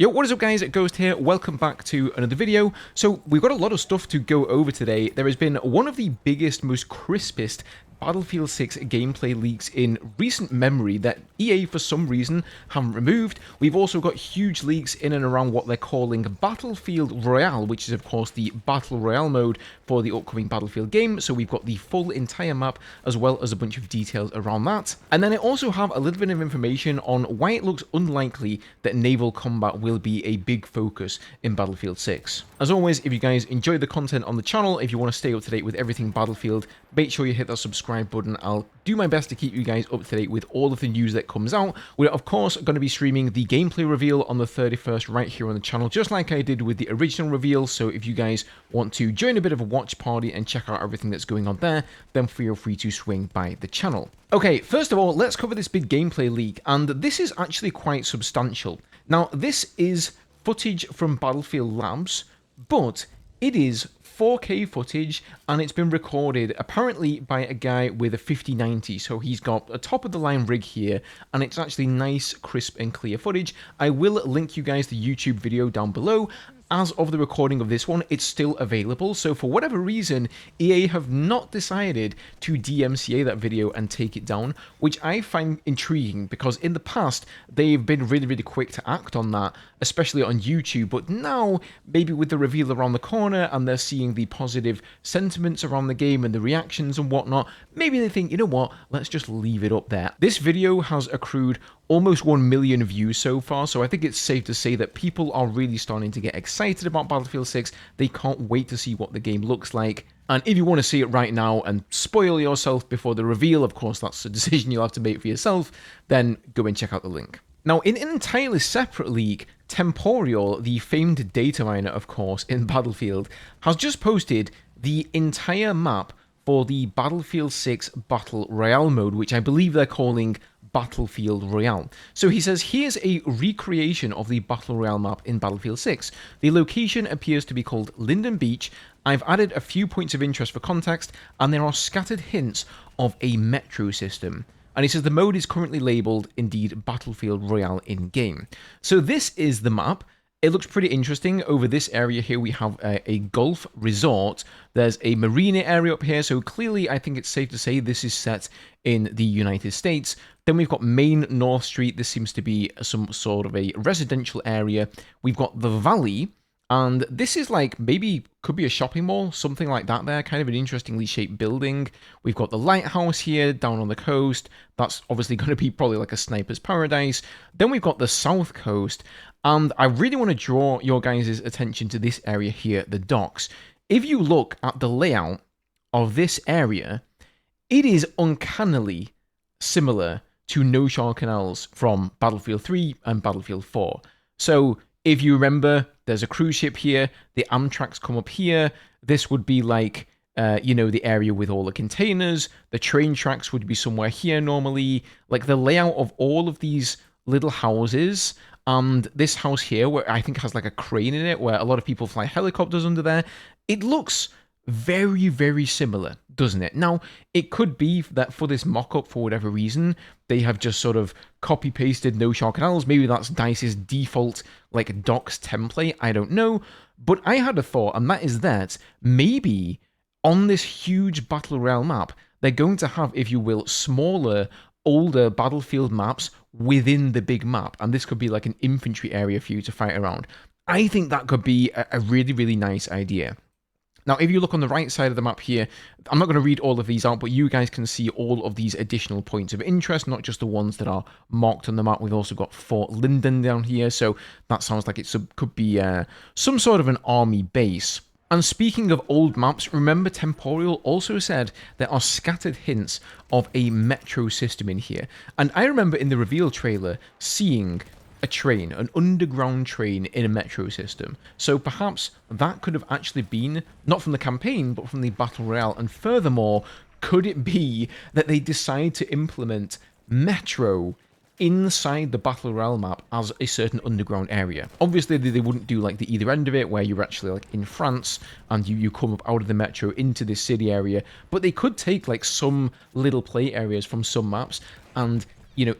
Yo, what is up guys, Ghost here, welcome back to another video. So we've got a lot of stuff to go over today. There has been one of the biggest, most crispest Battlefield 6 gameplay leaks in recent memory that EA for some reason haven't removed. We've also got huge leaks in and around what they're calling Battlefield Royale, which is of course the Battle Royale mode for the upcoming Battlefield game. So we've got the full entire map as well as a bunch of details around that. And then I also have a little bit of information on why it looks unlikely that naval combat will be a big focus in Battlefield 6. As always, if you guys enjoy the content on the channel, if you want to stay up to date with everything Battlefield, make sure you hit that subscribe button. I'll do my best to keep you guys up to date with all of the news that comes out. We're of course going to be streaming the gameplay reveal on the 31st right here on the channel, just like I did with the original reveal. So if you guys want to join a bit of a watch party and check out everything that's going on there, then feel free to swing by the channel. Okay, first of all, let's cover this big gameplay leak, and this is actually quite substantial. Now, this is footage from Battlefield Labs, but it is 4K footage, and it's been recorded apparently by a guy with a 5090, so he's got a top-of-the-line rig here, and it's actually nice, crisp, and clear footage. I will link you guys the YouTube video down below. As of the recording of this one, it's still available, so for whatever reason, EA have not decided to DMCA that video and take it down, which I find intriguing, because in the past, they've been really quick to act on that, especially on YouTube, but now, maybe with the reveal around the corner, and they're seeing the positive sentiments around the game and the reactions and whatnot, maybe they think, you know what, let's just leave it up there. This video has accrued almost 1 million views so far, so I think it's safe to say that people are really starting to get excited about Battlefield 6. They can't wait to see what the game looks like. And if you want to see it right now and spoil yourself before the reveal, of course that's a decision you'll have to make for yourself, then go and check out the link. Now, in an entirely separate leak, Temporal, the famed data miner, of course, in Battlefield, has just posted the entire map for the Battlefield 6 Battle Royale mode, which I believe they're calling Battlefield Royale. So he says, here's a recreation of the Battle Royale map in Battlefield 6. The location appears to be called Linden Beach. I've added a few points of interest for context, and there are scattered hints of a metro system. And he says the mode is currently labeled, indeed, Battlefield Royale in-game. So this is the map. It looks pretty interesting. Over this area here, we have a golf resort. There's a marina area up here, so clearly I think it's safe to say this is set in the United States. Then we've got Main North Street. This seems to be some sort of a residential area. We've got the Valley, and this is like, maybe could be a shopping mall, something like that there, kind of an interestingly shaped building. We've got the lighthouse here down on the coast. That's obviously going to be probably like a sniper's paradise. Then we've got the south coast, and I really want to draw your guys' attention to this area here, the docks. If you look at the layout of this area, it is uncannily similar to No Shore Canals from Battlefield 3 and Battlefield 4. So if you remember, there's a cruise ship here, the Amtraks come up here, this would be like, you know, the area with all the containers, the train tracks would be somewhere here normally, like the layout of all of these little houses, and this house here, where I think has like a crane in it, where a lot of people fly helicopters under there, it looks very similar, doesn't it? Now, it could be that for this mock-up, for whatever reason, they have just sort of copy-pasted No Shore Canals. Maybe that's DICE's default, like, docs template, I don't know. But I had a thought, and that is that maybe on this huge Battle Royale map, they're going to have, if you will, smaller, older Battlefield maps within the big map, and this could be like an infantry area for you to fight around. I think that could be a really nice idea. Now, if you look on the right side of the map here, I'm not going to read all of these out, but you guys can see all of these additional points of interest, not just the ones that are marked on the map. We've also got Fort Linden down here, so that sounds like it could be some sort of an army base. And speaking of old maps, remember Temporal also said there are scattered hints of a metro system in here. And I remember in the reveal trailer seeing a train, an underground train in a metro system. So perhaps that could have actually been, not from the campaign, but from the Battle Royale. And furthermore, could it be that they decide to implement metro inside the Battle Royale map as a certain underground area? Obviously, they wouldn't do like the either end of it, where you're actually like in France and you come up out of the metro into this city area, but they could take like some little play areas from some maps and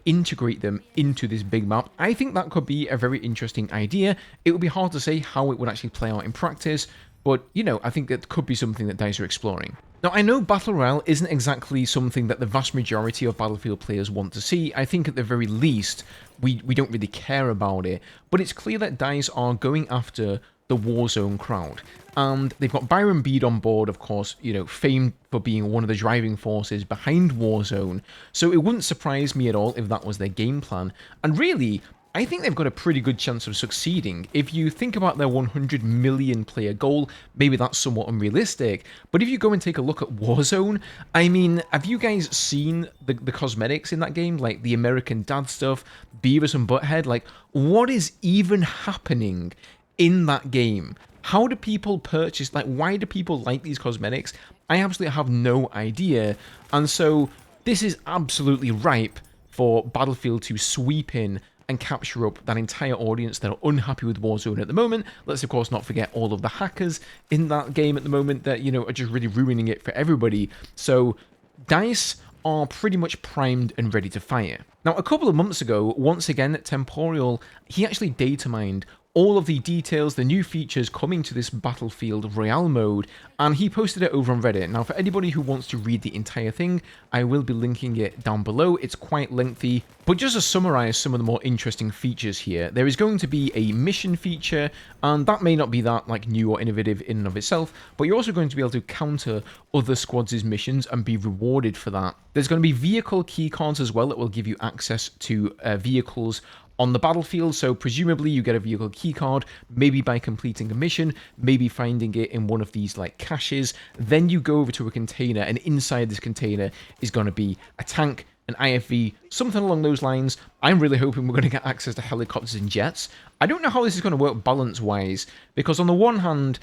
integrate them into this big map. I think that could be a very interesting idea. It would be hard to say how it would actually play out in practice, but, I think that could be something that DICE are exploring. Now, I know Battle Royale isn't exactly something that the vast majority of Battlefield players want to see. I think at the very least, we don't really care about it, but it's clear that DICE are going after the Warzone crowd. And they've got Byron Beed on board, of course, famed for being one of the driving forces behind Warzone. So it wouldn't surprise me at all if that was their game plan. And really, I think they've got a pretty good chance of succeeding. If you think about their 100 million player goal, maybe that's somewhat unrealistic. But if you go and take a look at Warzone, I mean, have you guys seen the cosmetics in that game? Like the American Dad stuff, Beavis and Butthead? Like, what is even happening in that game? How do people purchase, like, why do people like these cosmetics? I absolutely have no idea. And so this is absolutely ripe for Battlefield to sweep in and capture up that entire audience that are unhappy with Warzone at the moment. Let's, of course, not forget all of the hackers in that game at the moment that, are just really ruining it for everybody. So DICE are pretty much primed and ready to fire. Now, a couple of months ago, once again, Temporal, he actually data mined all of the details, the new features coming to this Battlefield Royale mode, and he posted it over on Reddit. Now, for anybody who wants to read the entire thing, I will be linking it down below. It's quite lengthy, but just to summarize some of the more interesting features here, there is going to be a mission feature, and that may not be that like new or innovative in and of itself, but you're also going to be able to counter other squads' missions and be rewarded for that. There's going to be vehicle keycards as well that will give you access to vehicles on the battlefield, so presumably you get a vehicle keycard, maybe by completing a mission, maybe finding it in one of these like caches, then you go over to a container, and inside this container is going to be a tank, an IFV, something along those lines. I'm really hoping we're going to get access to helicopters and jets. I don't know how this is going to work balance-wise, because on the one hand,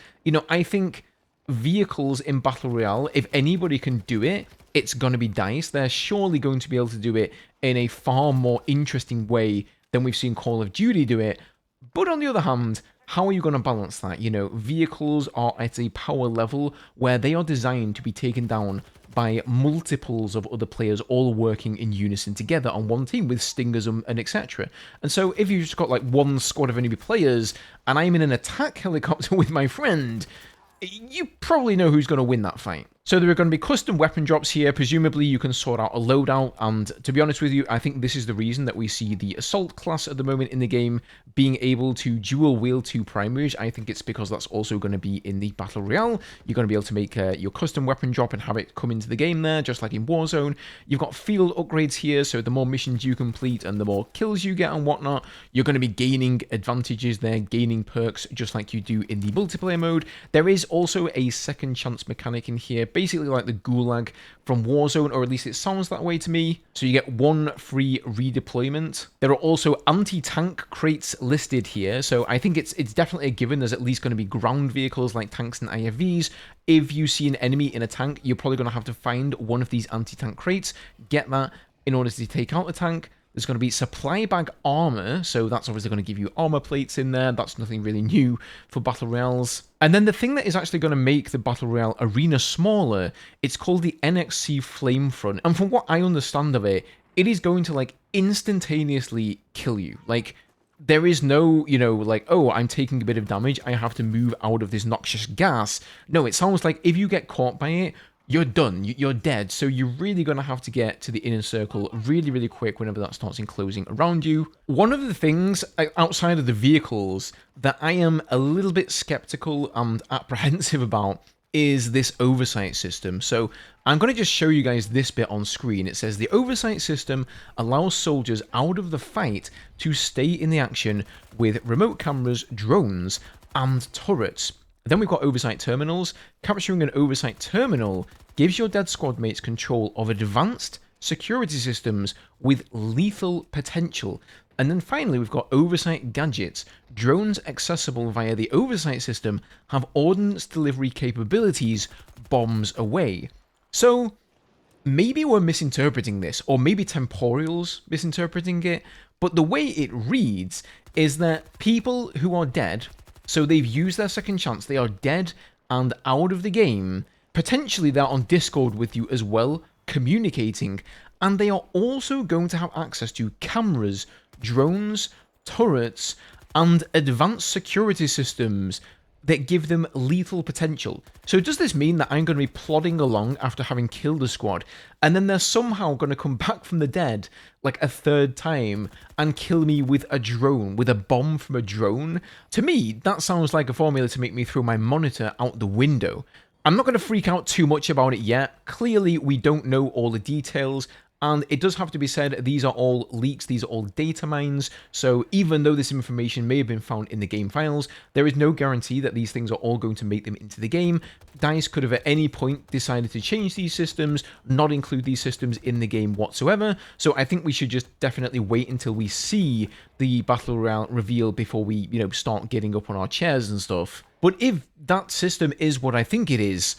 I think vehicles in Battle Royale, if anybody can do it, it's going to be DICE. They're surely going to be able to do it in a far more interesting way than we've seen Call of Duty do it. But on the other hand, how are you going to balance that? Vehicles are at a power level where they are designed to be taken down by multiples of other players all working in unison together on one team with stingers and etc. And so if you've just got like one squad of enemy players and I'm in an attack helicopter with my friend, you probably know who's going to win that fight. So there are going to be custom weapon drops here. Presumably you can sort out a loadout, and to be honest with you, I think this is the reason that we see the Assault class at the moment in the game being able to dual wield 2 primaries. I think it's because that's also going to be in the Battle Royale. You're going to be able to make your custom weapon drop and have it come into the game there, just like in Warzone. You've got field upgrades here, so the more missions you complete and the more kills you get and whatnot, you're going to be gaining advantages there, gaining perks, just like you do in the multiplayer mode. There is also a second chance mechanic in here, basically like the Gulag from Warzone, or at least it sounds that way to me. So you get 1 free redeployment. There are also anti-tank crates listed here, so I think it's definitely a given there's at least going to be ground vehicles like tanks and IFVs. If you see an enemy in a tank, you're probably going to have to find one of these anti-tank crates, get that in order to take out the tank. There's going to be supply bag armor, so that's obviously going to give you armor plates in there. That's nothing really new for Battle Royales. And then the thing that is actually going to make the Battle Royale arena smaller, it's called the NXC Flamefront. And from what I understand of it, it is going to like instantaneously kill you. Like, there is no, like, oh, I'm taking a bit of damage, I have to move out of this noxious gas. No, it sounds like if you get caught by it, you're done, you're dead, so you're really going to have to get to the inner circle really, really quick whenever that starts enclosing around you. One of the things outside of the vehicles that I am a little bit skeptical and apprehensive about is this Oversight System. So I'm going to just show you guys this bit on screen. It says the Oversight System allows soldiers out of the fight to stay in the action with remote cameras, drones, and turrets. Then we've got Oversight Terminals. Capturing an Oversight Terminal gives your dead squad mates control of advanced security systems with lethal potential. And then finally, we've got Oversight Gadgets. Drones accessible via the Oversight System have ordnance delivery capabilities bombs away. So maybe we're misinterpreting this, or maybe Temporal's misinterpreting it, but the way it reads is that people who are dead, so they've used their second chance, they are dead and out of the game, potentially they're on Discord with you as well, communicating, and they are also going to have access to cameras, drones, turrets, and advanced security systems that give them lethal potential. So does this mean that I'm going to be plodding along after having killed a squad, and then they're somehow going to come back from the dead like a third time and kill me with a drone, with a bomb from a drone? To me, that sounds like a formula to make me throw my monitor out the window. I'm not going to freak out too much about it yet. Clearly, we don't know all the details, and it does have to be said, these are all leaks, these are all data mines, so even though this information may have been found in the game files, there is no guarantee that these things are all going to make them into the game. DICE could have at any point decided to change these systems, not include these systems in the game whatsoever, so I think we should just definitely wait until we see the Battle Royale reveal before we, start getting up on our chairs and stuff. But if that system is what I think it is,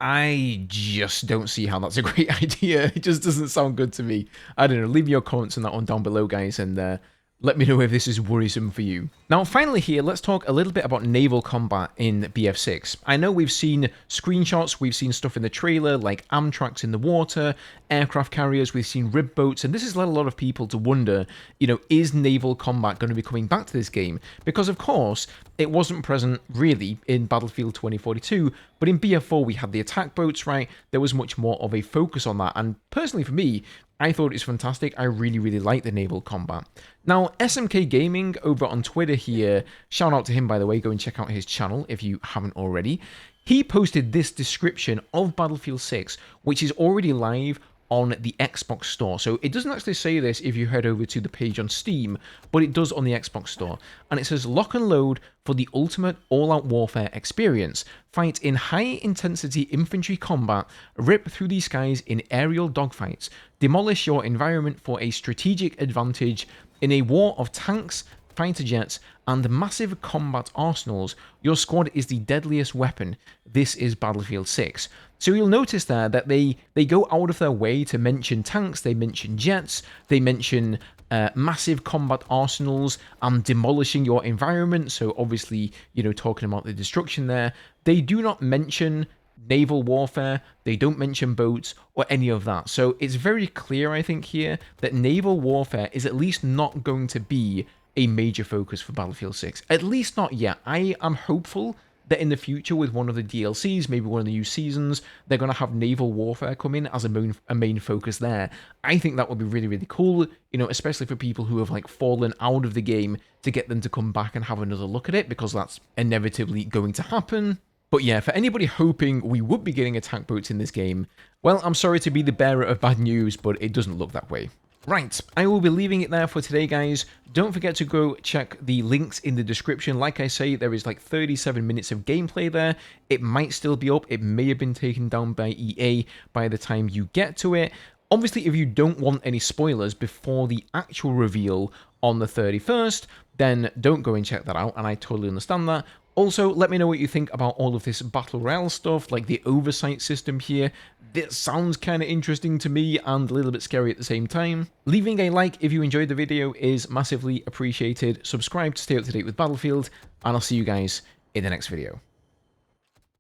I just don't see how that's a great idea. It just doesn't sound good to me. I don't know, leave your comments on that one down below, guys, and let me know if this is worrisome for you. Now, finally here, let's talk a little bit about naval combat in BF6. I know we've seen screenshots, we've seen stuff in the trailer, like Amtraks in the water, aircraft carriers, we've seen rib boats, and this has led a lot of people to wonder, is naval combat going to be coming back to this game? Because, of course, it wasn't present, really, in Battlefield 2042, but in BF4 we had the attack boats, right? There was much more of a focus on that, and personally for me, I thought it was fantastic. I really, really like the naval combat. Now, SMK Gaming over on Twitter here, shout out to him, by the way, go and check out his channel if you haven't already. He posted this description of Battlefield 6, which is already live on the Xbox Store. So it doesn't actually say this if you head over to the page on Steam, but it does on the Xbox Store. And it says, lock and load for the ultimate all-out warfare experience. Fight in high-intensity infantry combat, rip through the skies in aerial dogfights, demolish your environment for a strategic advantage in a war of tanks, fighter jets, and massive combat arsenals. Your squad is the deadliest weapon. This is Battlefield 6. So you'll notice there that they go out of their way to mention tanks, they mention jets, they mention massive combat arsenals and demolishing your environment. So obviously, talking about the destruction there. They do not mention naval warfare, they don't mention boats or any of that. So it's very clear, I think, here that naval warfare is at least not going to be a major focus for Battlefield 6. At least not yet. I am hopeful that in the future with one of the DLCs, maybe one of the new seasons, they're going to have naval warfare come in as a main focus there. I think that would be really, really cool, especially for people who have fallen out of the game, to get them to come back and have another look at it, because that's inevitably going to happen. But yeah, for anybody hoping we would be getting attack boats in this game, well, I'm sorry to be the bearer of bad news, but it doesn't look that way. Right, I will be leaving it there for today, guys. Don't forget to go check the links in the description. Like I say, there is 37 minutes of gameplay there. It might still be up. It may have been taken down by EA by the time you get to it. Obviously, if you don't want any spoilers before the actual reveal on the 31st, then don't go and check that out, and I totally understand that. Also, let me know what you think about all of this Battle Royale stuff, like the Oversight System here. This sounds kind of interesting to me and a little bit scary at the same time. Leaving a like if you enjoyed the video is massively appreciated. Subscribe to stay up to date with Battlefield, and I'll see you guys in the next video.